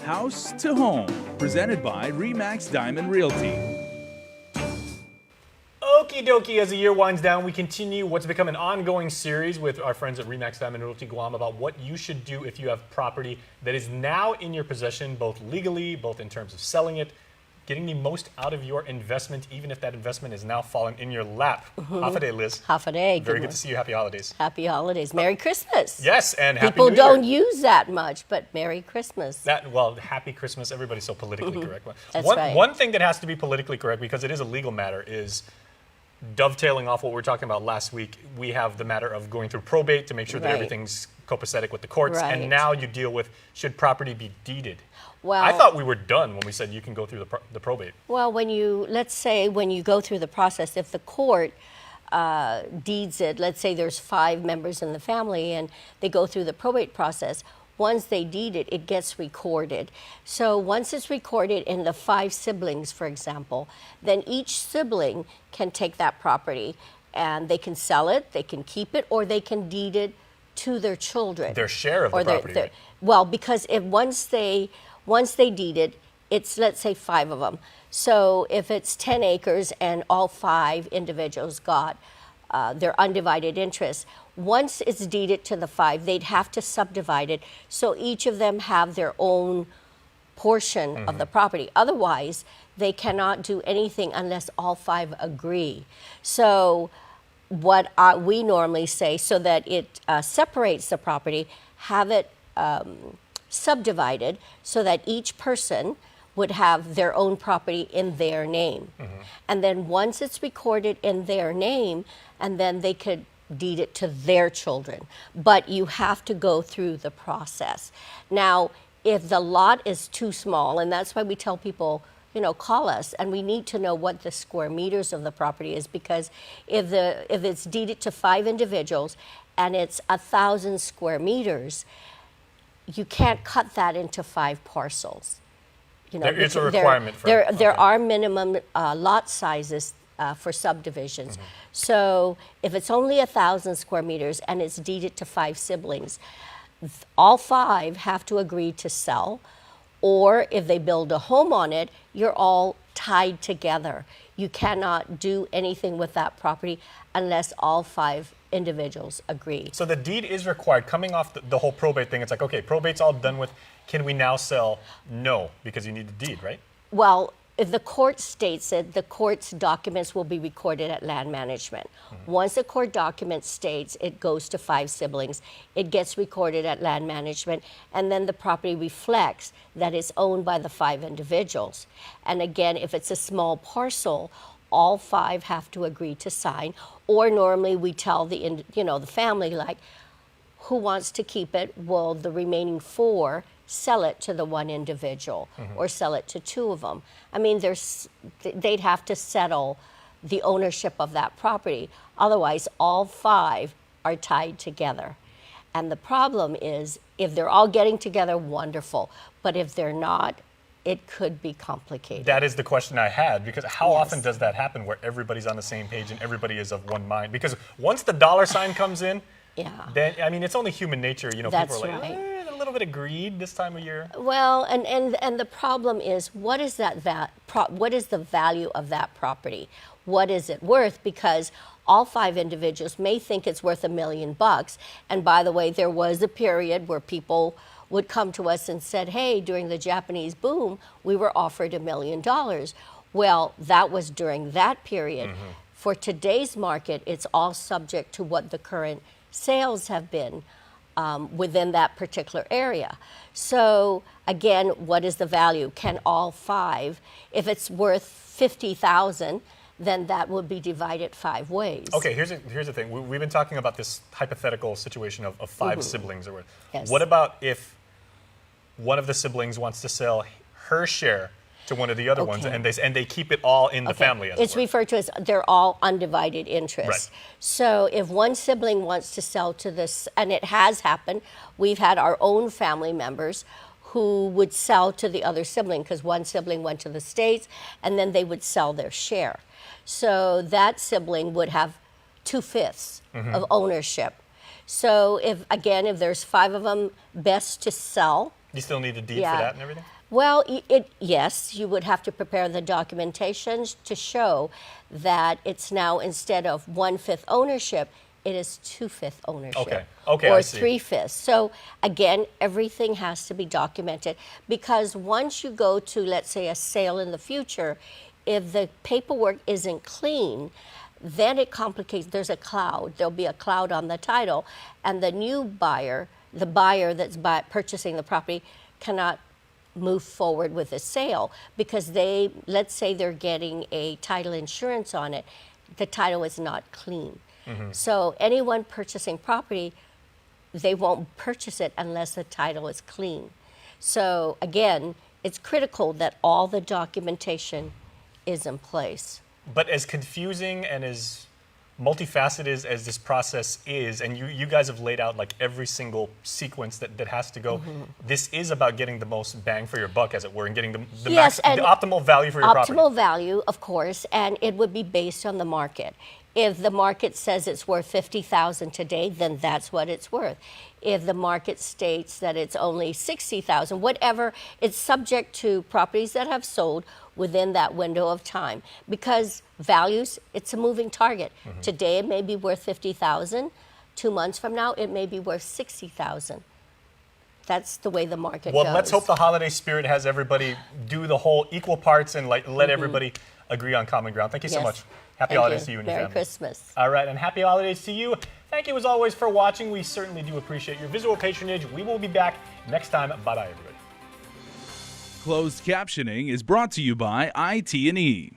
House to Home, presented by RE/MAX Diamond Realty. Okie dokie, as the year winds down, we continue what's become an ongoing series with our friends at RE/MAX Diamond Realty Guam about what you should do if you have property that is now in your possession, both legally, both in terms of selling it, getting the most out of your investment, even if that investment is now fallen in your lap. Half a day, Liz. Half a day. Very good to see you. Happy holidays. Happy holidays. Merry Christmas. Yes, and Happy People New don't Year. use that much, but Merry Christmas. Happy Christmas. Everybody's so politically correct. That's one, right. One thing that has to be politically correct, because it is a legal matter, is dovetailing off what we were talking about last week. We have the matter of going through probate to make sure that Right. everything's copacetic with the courts, Right. and now you deal with should property be deeded. Well, I thought we were done when we said you can go through the probate. Well, let's say when you go through the process, if the court deeds it, let's say there's 5 members in the family and they go through the probate process, once they deed it, it gets recorded. So once it's recorded in the 5 siblings, for example, then each sibling can take that property and they can sell it, they can keep it, or they can deed it to their children. Their share of the property. Right? Well, because once they deed it, it's, let's say, 5 of them. So if it's 10 acres and all 5 individuals got their undivided interest, once it's deeded to the 5, they'd have to subdivide it so each of them have their own portion of the property. Otherwise, they cannot do anything unless all 5 agree. So what we normally say, so that it separates the property, have it subdivided so that each person would have their own property in their name. And then once it's recorded in their name, and then they could deed it to their children. But you have to go through the process. Now, if the lot is too small, and that's why we tell people, call us, and we need to know what the square meters of the property is, because if it's deeded to 5 individuals and it's 1,000 square meters, you can't cut that into 5 parcels. It's a requirement for there are minimum lot sizes for subdivisions. So if it's only 1,000 square meters and it's deeded to 5 siblings, all 5 have to agree to sell, or if they build a home on it, you're all tied together. You cannot do anything with that property unless all 5 individuals agree. So the deed is required. Coming off the whole probate thing, it's like, okay, probate's all done with. Can we now sell? No, because you need the deed, right? Well, if the court states it, the court's documents will be recorded at land management. Once the court document states it goes to 5 siblings, it gets recorded at land management, and then the property reflects that it's owned by the 5 individuals. And again, if it's a small parcel, all 5 have to agree to sign, or normally we tell the family, like, who wants to keep it? Well, the remaining 4 sell it to the 1 individual, or sell it to 2 of them. I mean, they'd have to settle the ownership of that property. Otherwise, all 5 are tied together. And the problem is, if they're all getting together, wonderful. But if they're not, it could be complicated. That is the question I had, because how Yes. often does that happen where everybody's on the same page and everybody is of one mind? Because once the dollar sign comes in, then, I mean, it's only human nature. That's people are like, right. A little bit of greed this time of year. Well, and the problem is, what is what is the value of that property? What is it worth? Because all 5 individuals may think it's worth $1 million. And by the way, there was a period where people would come to us and said, hey, during the Japanese boom, we were offered $1 million. Well, that was during that period. For today's market, it's all subject to what the current sales have been within that particular area. So again, what is the value? Can all 5, if it's worth $50,000, then that would be divided 5 ways. Okay, here's the thing. We've been talking about this hypothetical situation of 5 siblings. Yes. What about if one of the siblings wants to sell her share to one of the other ones, and they keep it all in the family? It's referred to as they're all undivided interests. Right. So if one sibling wants to sell to this, and it has happened, we've had our own family members who would sell to the other sibling, because one sibling went to the States, and then they would sell their share. So that sibling would have 2/5 of ownership. So if there's 5 of them, best to sell. You still need the deed Yeah. for that and everything? Well, yes, you would have to prepare the documentation to show that it's now, instead of 1/5 ownership, it is 2/5 ownership. Okay, or I see. 3/5. So again, everything has to be documented, because once you go to, let's say, a sale in the future, if the paperwork isn't clean, then it complicates. There's a cloud. There'll be a cloud on the title, and the new buyer, the buyer that's purchasing the property, cannot move forward with a sale because let's say they're getting a title insurance on it. The title is not clean. So anyone purchasing property, they won't purchase it unless the title is clean. So again, it's critical that all the documentation is in place. But as confusing and as multifaceted as this process is, and you guys have laid out like every single sequence that has to go, this is about getting the most bang for your buck, as it were, and getting the Yes, and the optimal value for your property. Optimal value, of course, and it would be based on the market. If the market says it's worth $50,000 today, then that's what it's worth. If the market states that it's only $60,000, whatever, it's subject to properties that have sold within that window of time. Because values, it's a moving target. Today it may be worth $50,000. 2 months from now, it may be worth $60,000. That's the way the market goes. Well, let's hope the holiday spirit has everybody do the whole equal parts and let everybody agree on common ground. Thank you so Yes. much. Happy Thank holidays you. to you and your Merry family. Christmas. All right, and happy holidays to you. Thank you as always for watching. We certainly do appreciate your visual patronage. We will be back next time. Bye-bye, everybody. Closed captioning is brought to you by IT&E.